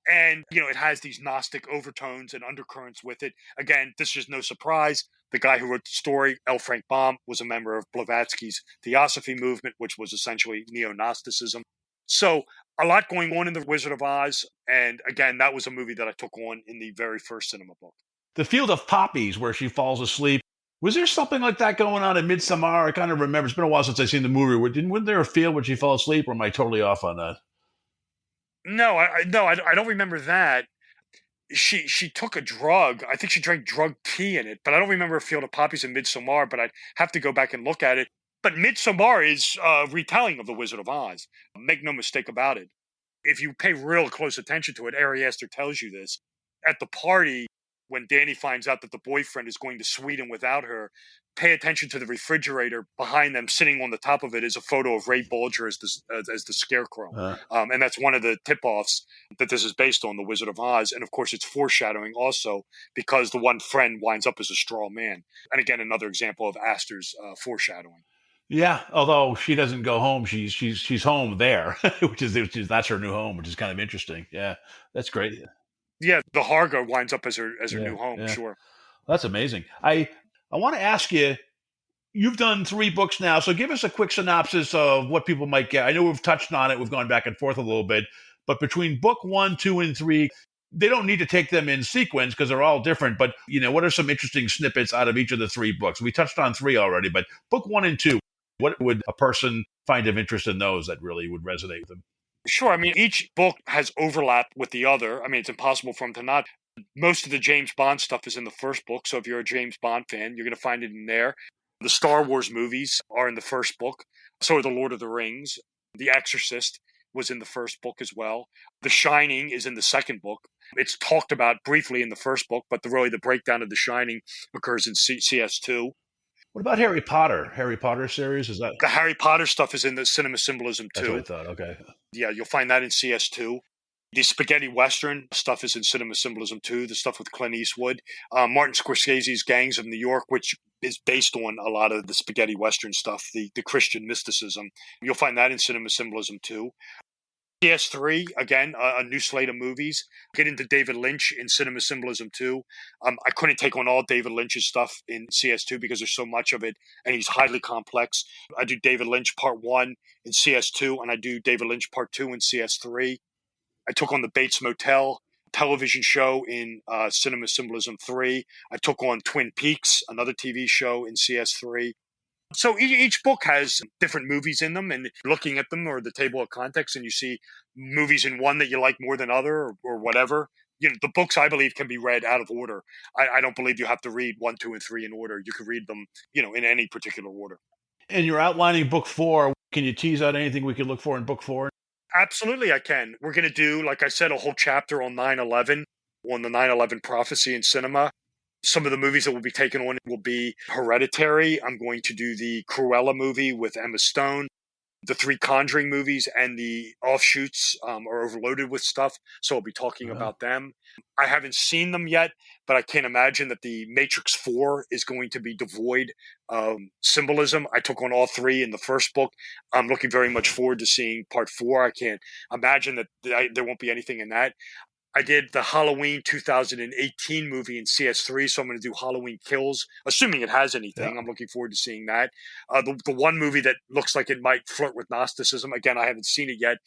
And, it has these Gnostic overtones and undercurrents with it. Again, this is no surprise. The guy who wrote the story, L. Frank Baum, was a member of Blavatsky's Theosophy movement, which was essentially neo-Gnosticism. So a lot going on in The Wizard of Oz. And again, that was a movie that I took on in the very first cinema book. The Field of Poppies, where she falls asleep. Was there something like that going on in Midsommar? I kind of remember. It's been a while since I've seen the movie. Wasn't there a field where she fell asleep, or am I totally off on that? No, I don't remember that. She took a drug. I think she drank drug tea in it, but I don't remember a Field of Poppies in Midsommar, but I'd have to go back and look at it. But Midsommar is a retelling of The Wizard of Oz. Make no mistake about it. If you pay real close attention to it, Ari Aster tells you this. At the party, when Danny finds out that the boyfriend is going to Sweden without her, pay attention to the refrigerator behind them. Sitting on the top of it is a photo of Ray Bolger as the Scarecrow. And that's one of the tip-offs that this is based on, The Wizard of Oz. And of course, it's foreshadowing also because the one friend winds up as a straw man. And again, another example of Astor's foreshadowing. Yeah, although she doesn't go home, she's home there, which is that's her new home, which is kind of interesting. Yeah, that's great. Yeah, the Harga winds up as her new home. Yeah. Sure, that's amazing. I want to ask you. You've done 3 books now, so give us a quick synopsis of what people might get. I know we've touched on it. We've gone back and forth a little bit, But between book 1, 2, and 3, they don't need to take them in sequence because they're all different. But, what are some interesting snippets out of each of the 3 books? We touched on 3 already, but book 1 and 2, what would a person find of interest in those that really would resonate with them? Sure. I mean, each book has overlap with the other. I mean, it's impossible for them to not. Most of the James Bond stuff is in the first book. So if you're a James Bond fan, you're going to find it in there. The Star Wars movies are in the first book. So are the Lord of the Rings. The Exorcist was in the first book as well. The Shining is in the second book. It's talked about briefly in the first book, but the breakdown of The Shining occurs in CS2. What about Harry Potter? Harry Potter series? Is that The Harry Potter stuff is in the Cinema Symbolism too. That's what I thought. Okay. Yeah, you'll find that in CS2. The spaghetti western stuff is in Cinema Symbolism too. The stuff with Clint Eastwood, Martin Scorsese's Gangs of New York, which is based on a lot of the spaghetti western stuff, the Christian mysticism. You'll find that in Cinema Symbolism too. CS3, again, a new slate of movies. Get into David Lynch in Cinema Symbolism too. I couldn't take on all David Lynch's stuff in CS2 because there's so much of it, and he's highly complex. I do David Lynch Part 1 in CS2, and I do David Lynch Part 2 in CS3. I took on the Bates Motel television show in Cinema Symbolism 3. I took on Twin Peaks, another TV show in CS3. So each book has different movies in them, and looking at them or the table of contents, and you see movies in one that you like more than other or whatever. The books, I believe, can be read out of order. I don't believe you have to read 1, 2, and 3 in order. You can read them, in any particular order. And you're outlining book 4. Can you tease out anything we could look for in book 4? Absolutely, I can. We're going to do, like I said, a whole chapter on 9/11, on the 9/11 prophecy in cinema. Some of the movies that will be taken on will be Hereditary. I'm going to do the Cruella movie with Emma Stone. The 3 Conjuring movies and the offshoots are overloaded with stuff, so I'll be talking about them. I haven't seen them yet, but I can't imagine that the Matrix 4 is going to be devoid of symbolism. I took on all 3 in the first book. I'm looking very much forward to seeing part 4. I can't imagine that there won't be anything in that. I did the Halloween 2018 movie in CS3, so I'm going to do Halloween Kills, assuming it has anything. Yeah. I'm looking forward to seeing that. The one movie that looks like it might flirt with Gnosticism, again, I haven't seen it yet,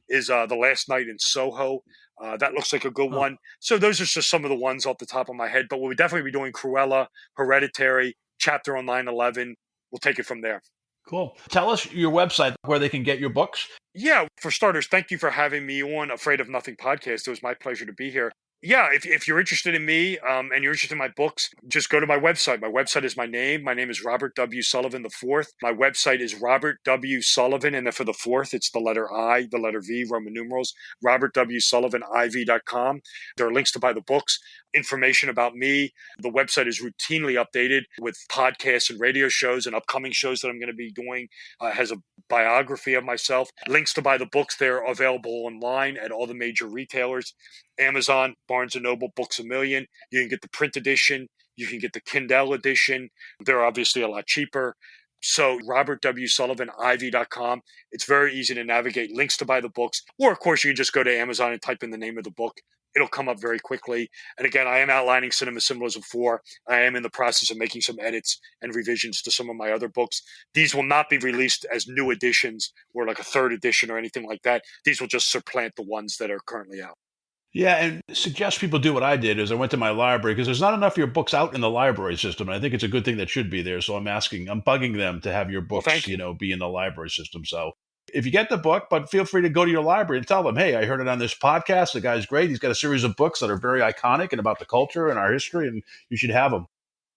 is The Last Night in Soho. That looks like a good one. So those are just some of the ones off the top of my head, but we'll definitely be doing Cruella, Hereditary, chapter on 9/11. We'll take it from there. Cool. Tell us your website where they can get your books. Yeah, for starters, thank you for having me on Afraid of Nothing podcast. It was my pleasure to be here. Yeah, if you're interested in me and you're interested in my books, just go to my website. My website is my name. My name is Robert W. Sullivan IV. My website is Robert W. Sullivan, and then for the fourth, it's the letter I, the letter V, Roman numerals, robertwsullivan.iv.com. There are links to buy the books, information about me. The website is routinely updated with podcasts and radio shows and upcoming shows that I'm going to be doing. Has a biography of myself. Links to buy the books, they're available online at all the major retailers. Amazon, Barnes & Noble, Books A Million. You can get the print edition. You can get the Kindle edition. They're obviously a lot cheaper. So robertwsullivan.iv.com. It's very easy to navigate. Links to buy the books. Or, of course, you can just go to Amazon and type in the name of the book. It'll come up very quickly. And again, I am outlining Cinema Symbolism 4. I am in the process of making some edits and revisions to some of my other books. These will not be released as new editions or like a third edition or anything like that. These will just supplant the ones that are currently out. Yeah, and suggest people do what I did is I went to my library because there's not enough of your books out in the library system. And I think it's a good thing that should be there. So I'm bugging them to have your books, be in the library system. So if you get the book, but feel free to go to your library and tell them, hey, I heard it on this podcast. The guy's great. He's got a series of books that are very iconic and about the culture and our history, and you should have them.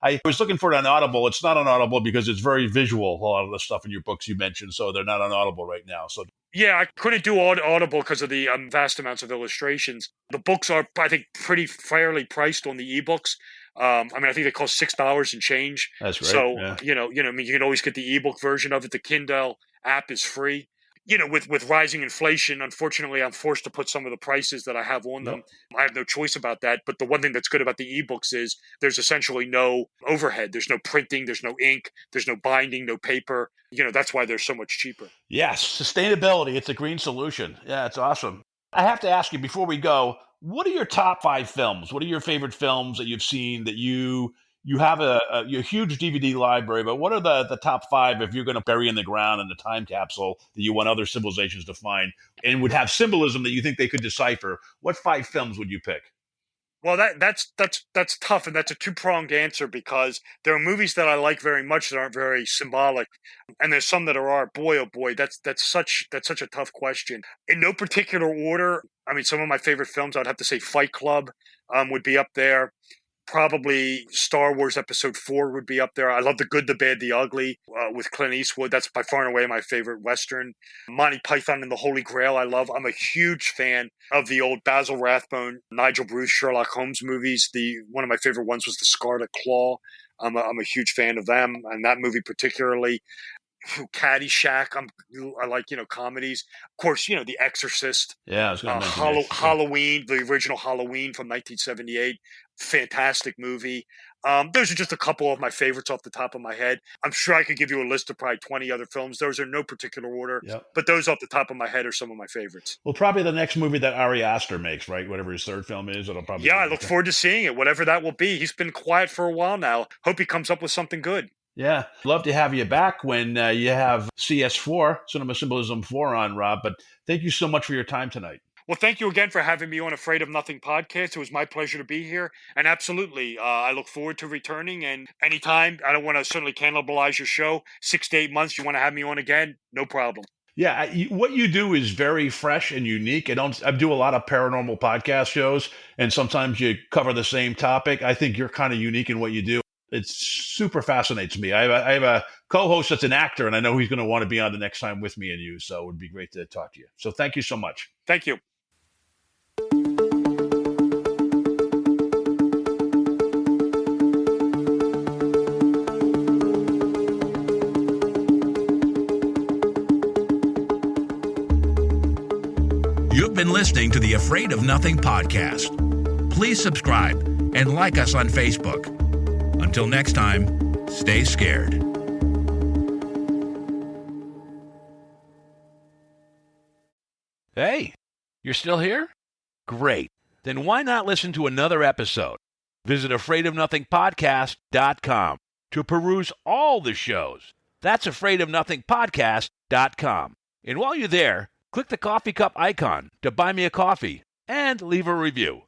I was looking for it on Audible. It's not on Audible because it's very visual, a lot of the stuff in your books you mentioned, so they're not on Audible right now. So yeah, I couldn't do Audible because of the vast amounts of illustrations. The books are, I think, pretty fairly priced on the ebooks. I think they cost $6 and change. That's right. So, yeah. You can always get the ebook version of it. The Kindle app is free. With rising inflation, unfortunately, I'm forced to put some of the prices that I have on them. I have no choice about that. But the one thing that's good about the ebooks is there's essentially no overhead. There's no printing. There's no ink. There's no binding, no paper. That's why they're so much cheaper. Yes. Sustainability. It's a green solution. Yeah, it's awesome. I have to ask you before we go, what are your top 5 films? What are your favorite films that you've seen that you you have a huge DVD library, but what are the top 5 if you're going to bury in the ground in the time capsule that you want other civilizations to find and would have symbolism that you think they could decipher? What 5 films would you pick? Well, that's tough, and that's a two-pronged answer because there are movies that I like very much that aren't very symbolic, and there's some that are. Boy, oh boy, that's such a tough question. In no particular order, I mean, some of my favorite films, I'd have to say Fight Club would be up there. Probably Star Wars Episode 4 would be up there. I love The Good, the Bad, the Ugly with Clint Eastwood. That's by far and away my favorite Western. Monty Python and the Holy Grail I love. I'm a huge fan of the old Basil Rathbone, Nigel Bruce, Sherlock Holmes movies. One of my favorite ones was The Scarlet Claw. I'm a huge fan of them, and that movie particularly. Caddyshack. I like comedies. Of course, The Exorcist. Yeah, I was going to mention Halloween, the original Halloween from 1978. Fantastic movie. Those are just a couple of my favorites off the top of my head. I'm sure I could give you a list of probably 20 other films. Those are no particular order, but those off the top of my head are some of my favorites. Well, probably the next movie that Ari Aster makes, right? Whatever his third film is, it'll probably. Yeah, I look forward to seeing it, whatever that will be. He's been quiet for a while now. Hope he comes up with something good. Yeah, love to have you back when you have CS4, Cinema Symbolism 4 on, Rob. But thank you so much for your time tonight. Well, thank you again for having me on Afraid of Nothing podcast. It was my pleasure to be here. And absolutely, I look forward to returning. And anytime, I don't want to certainly cannibalize your show. 6 to 8 months, you want to have me on again? No problem. Yeah, what you do is very fresh and unique. I do a lot of paranormal podcast shows, and sometimes you cover the same topic. I think you're kind of unique in what you do. It super fascinates me. I have a co-host that's an actor, and I know he's going to want to be on the next time with me and you. So it would be great to talk to you. So thank you so much. Thank you. You've been listening to the Afraid of Nothing podcast. Please subscribe and like us on Facebook. Until next time, stay scared. Hey, you're still here? Great. Then why not listen to another episode? Visit afraidofnothingpodcast.com to peruse all the shows. That's afraidofnothingpodcast.com. And while you're there, click the coffee cup icon to buy me a coffee and leave a review.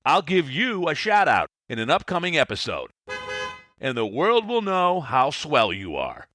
I'll give you a shout out in an upcoming episode, and the world will know how swell you are.